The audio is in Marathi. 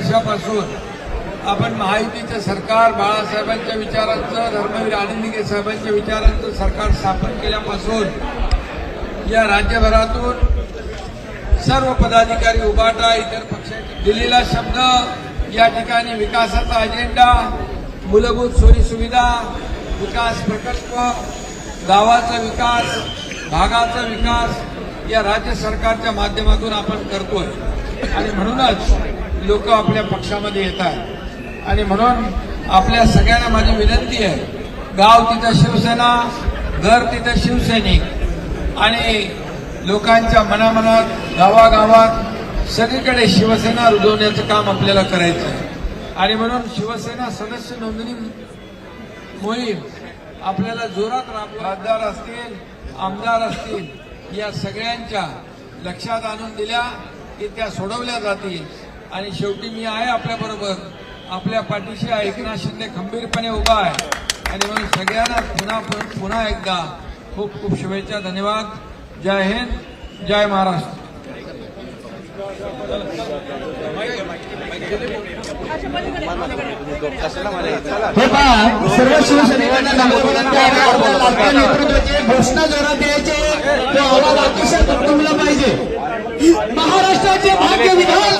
वर्षापासून आपण महायुतीचं सरकार, बाळासाहेबांच्या विचारांचं, धर्मवीर आनंदीगे साहेबांच्या विचारांचं सरकार स्थापन केल्यापासून या राज्यभरातून सर्व पदाधिकारी, उभाटा, इतर पक्षांनी दिलेला शब्द या ठिकाणी विकासाचा अजेंडा, मूलभूत सोयीसुविधा, विकास प्रकल्प, गावाचा विकास, भागाचा विकास या राज्य सरकारच्या माध्यमातून आपण करतोय. आणि म्हणूनच लोक आपल्या पक्षामध्ये येत आहेत. आणि म्हणून आपल्या सगळ्यांना माझी विनंती आहे, गाव तिथं शिवसेना, घर तिथं शिवसैनिक आणि लोकांच्या मनामनात, गावागावात सगळीकडे शिवसेना रुजवण्याचं काम आपल्याला करायचं आहे. आणि म्हणून शिवसेना सदस्य नोंदणी मोहीम आपल्याला जोरात राबवायची. खासदार असतील, आमदार असतील या सगळ्यांच्या लक्षात आणून दिल्या की त्या सोडवल्या जातील. आणि शेवटी मी आहे आपल्याबरोबर, आपल्या पाठीशी आहे. एकनाथ शिंदे खंबीरपणे उभा आहे. आणि म्हणून सगळ्यांना पुन्हा एकदा खूप खूप शुभेच्छा. धन्यवाद. जय हिंद, जय महाराष्ट्र. हे पहा, सर्व शिवसैनिकांना नेतृत्वाची घोषणा जोरात द्यायचे तो आवाज अतिशय तुमला पाहिजे. महाराष्ट्राचे भाग्य विधान